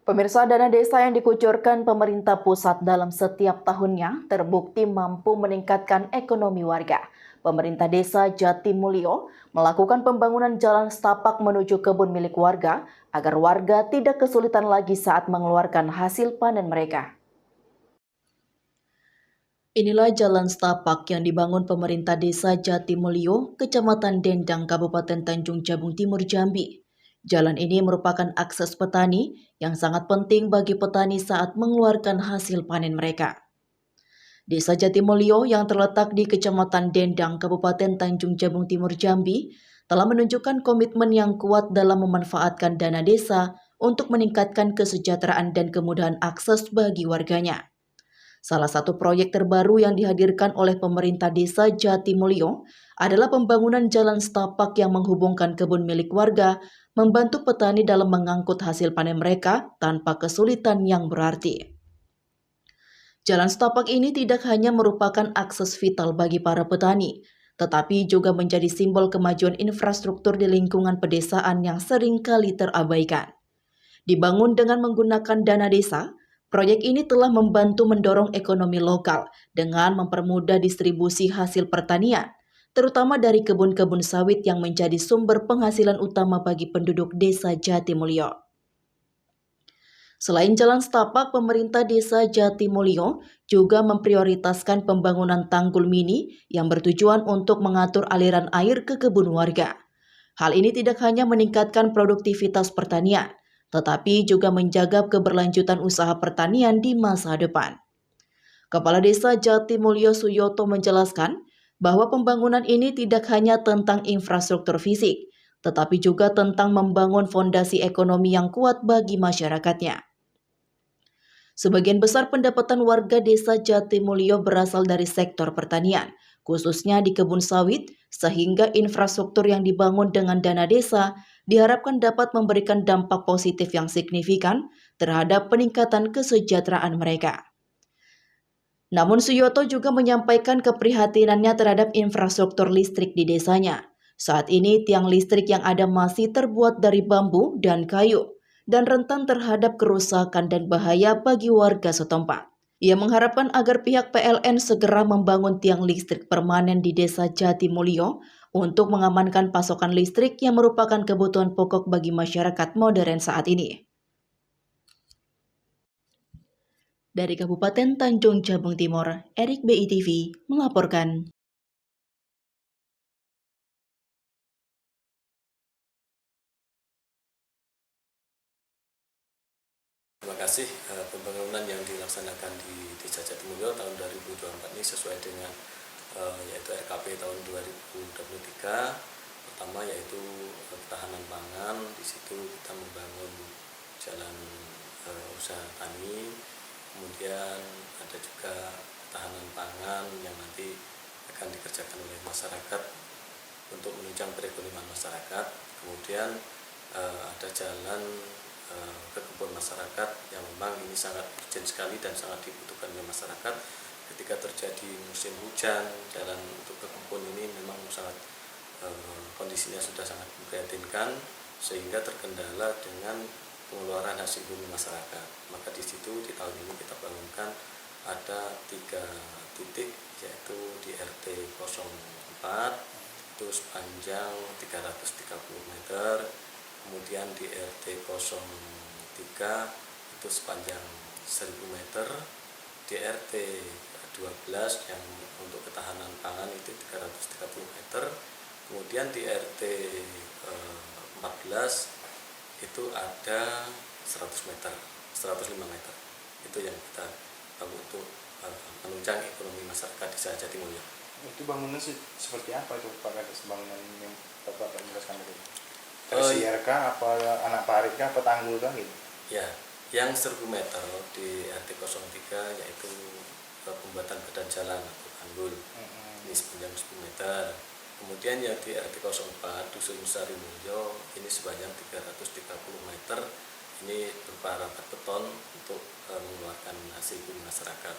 Pemirsa, dana desa yang dikucurkan pemerintah pusat dalam setiap tahunnya terbukti mampu meningkatkan ekonomi warga. Pemerintah desa Jatimulyo melakukan pembangunan jalan setapak menuju kebun milik warga agar warga tidak kesulitan lagi saat mengeluarkan hasil panen mereka. Inilah jalan setapak yang dibangun pemerintah desa Jatimulyo, Kecamatan Dendang, Kabupaten Tanjung Jabung Timur, Jambi. Jalan ini merupakan akses petani yang sangat penting bagi petani saat mengeluarkan hasil panen mereka. Desa Jatimulyo yang terletak di Kecamatan Dendang, Kabupaten Tanjung Jabung Timur, Jambi, telah menunjukkan komitmen yang kuat dalam memanfaatkan dana desa untuk meningkatkan kesejahteraan dan kemudahan akses bagi warganya. Salah satu proyek terbaru yang dihadirkan oleh pemerintah desa Jatimulyo adalah pembangunan jalan setapak yang menghubungkan kebun milik warga, membantu petani dalam mengangkut hasil panen mereka tanpa kesulitan yang berarti. Jalan setapak ini tidak hanya merupakan akses vital bagi para petani, tetapi juga menjadi simbol kemajuan infrastruktur di lingkungan pedesaan yang seringkali terabaikan. Dibangun dengan menggunakan dana desa, proyek ini telah membantu mendorong ekonomi lokal dengan mempermudah distribusi hasil pertanian, terutama dari kebun-kebun sawit yang menjadi sumber penghasilan utama bagi penduduk desa Jatimulyo. Selain jalan setapak, pemerintah desa Jatimulyo juga memprioritaskan pembangunan tanggul mini yang bertujuan untuk mengatur aliran air ke kebun warga. Hal ini tidak hanya meningkatkan produktivitas pertanian, tetapi juga menjaga keberlanjutan usaha pertanian di masa depan. Kepala Desa Jatimulyo Suyoto menjelaskan bahwa pembangunan ini tidak hanya tentang infrastruktur fisik, tetapi juga tentang membangun fondasi ekonomi yang kuat bagi masyarakatnya. Sebagian besar pendapatan warga Desa Jatimulyo berasal dari sektor pertanian, khususnya di kebun sawit, sehingga infrastruktur yang dibangun dengan dana desa diharapkan dapat memberikan dampak positif yang signifikan terhadap peningkatan kesejahteraan mereka. Namun Suyoto juga menyampaikan keprihatinannya terhadap infrastruktur listrik di desanya. Saat ini tiang listrik yang ada masih terbuat dari bambu dan kayu dan rentan terhadap kerusakan dan bahaya bagi warga setempat. Ia mengharapkan agar pihak PLN segera membangun tiang listrik permanen di Desa Jatimulyo untuk mengamankan pasokan listrik yang merupakan kebutuhan pokok bagi masyarakat modern saat ini. Dari Kabupaten Tanjung Jabung Timur, Erik BITV melaporkan. Terima kasih. Pembangunan yang dilaksanakan di Desa Jatimulyo tahun 2024 ini sesuai dengan yaitu RKP tahun 2023. Pertama yaitu ketahanan pangan. Di situ kita membangun jalan usaha tani. Kemudian ada juga ketahanan pangan yang nanti akan dikerjakan oleh masyarakat untuk menunjang perekonomian masyarakat. Kemudian ada jalan ke kebun masyarakat yang memang ini sangat urgent sekali dan sangat dibutuhkan oleh masyarakat. Ketika terjadi musim hujan, jalan untuk ke kebun ini memang sangat kondisinya sudah sangat memprihatinkan sehingga terkendala dengan pengeluaran hasil bumi masyarakat. Maka di situ di tahun ini kita bangunkan ada 3 titik, yaitu di RT 04 itu sepanjang 330 meter, kemudian di RT 03 itu sepanjang 1000 meter, di RT 12 yang untuk ketahanan pangan itu 330 meter, kemudian di RT 14 itu ada 100 meter, 105 meter. Itu yang kita bangun untuk menunjang ekonomi masyarakat di Desa Jatimulyo. Itu bangunan seperti apa itu Pak Kades, bangunan yang Bapak menjelaskan tadi? Tersier kah, apa anak parit kah, apa tanggul kah gitu? Ya, yang 1000 meter di RT 03 yaitu pembuatan badan jalan atau tanggul. Ini sepanjang 10 meter. Kemudian yang di RT 04 Dusun Sarimulyo ini sepanjang 330 meter. Ini berupa rapat beton untuk mengeluarkan hasil bumi masyarakat.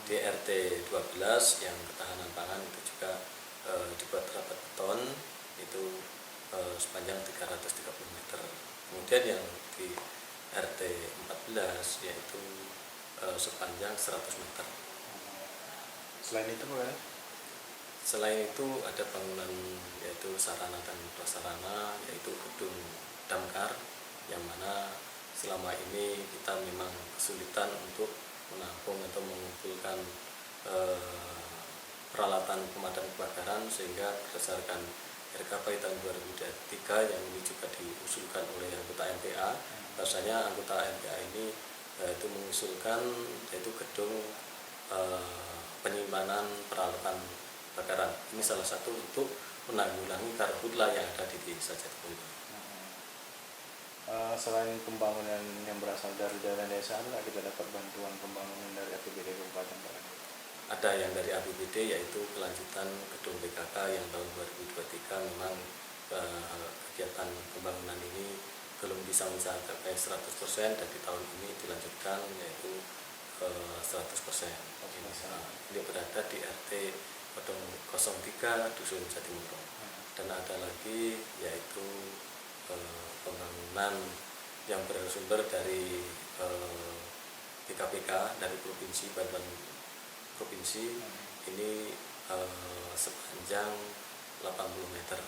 Di RT 12 yang ketahanan pangan itu juga dibuat rapat beton itu sepanjang 330 meter. Kemudian yang di RT 14 yaitu sepanjang 100 meter. Selain itu Pak Kades? Selain itu ada bangunan yaitu sarana dan prasarana yaitu gedung damkar yang mana selama ini kita memang kesulitan untuk menampung atau mengumpulkan peralatan pemadam kebakaran, sehingga berdasarkan RKP tahun 2003 yang ini juga diusulkan oleh anggota MPA, bahwasanya anggota MPA ini itu mengusulkan yaitu gedung penyimpanan peralatan kebakaran. Ini salah satu untuk menanggulangi karhutla yang ada di Desa Jatimulyo. Selain pembangunan yang berasal dari dana desa, ada kita dapat bantuan pembangunan dari APBD Kabupaten Pak Kades? Ada yang dari APBD yaitu kelanjutan gedung BKK yang tahun 2023 memang kegiatan pembangunan ini belum bisa mencapai 100% dan di tahun ini dilanjutkan yaitu 100%. Ini berada di RT 03 Dusun Jatimulyo. Dan ada lagi yaitu pembangunan yang bersumber dari BKPK dari Provinsi Banten Provinsi ini sepanjang 80 meter.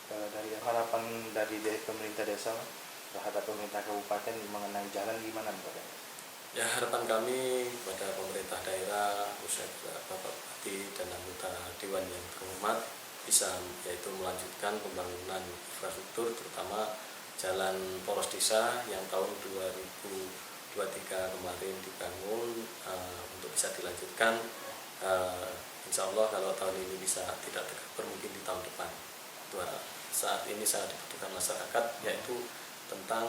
Dari harapan dari pemerintah desa terhadap pemerintah kabupaten mengenai jalan gimana Pak Kades? Ya, harapan kami pada pemerintah daerah, khususnya Bapak Bupati dan anggota Dewan yang terhormat bisa yaitu melanjutkan pembangunan infrastruktur, terutama jalan poros desa yang tahun 2023 kemarin dibangun untuk bisa dilanjutkan. Insya Allah kalau tahun ini bisa tidak terkabur mungkin di tahun depan. Saat ini sangat dibutuhkan masyarakat yaitu tentang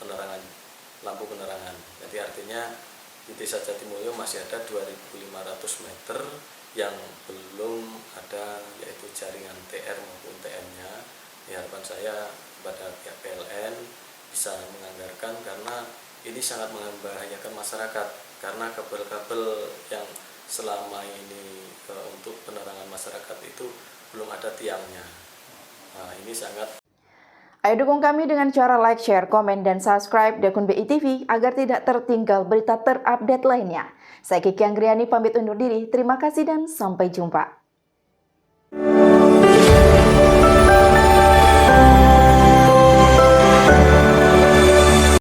penerangan, lampu penerangan. Jadi artinya di Desa Jatimulyo masih ada 2.500 meter yang belum ada yaitu jaringan TR maupun TM-nya. Harapan saya kepada pihak PLN bisa menganggarkan, karena ini sangat membahayakan masyarakat karena kabel-kabel yang selama ini untuk penerangan masyarakat itu belum ada tiangnya. Nah, ini sangat. Ayo dukung kami dengan cara like, share, komen, dan subscribe di akun BITV agar tidak tertinggal berita terupdate lainnya. Saya Kiki Anggriani pamit undur diri. Terima kasih dan sampai jumpa.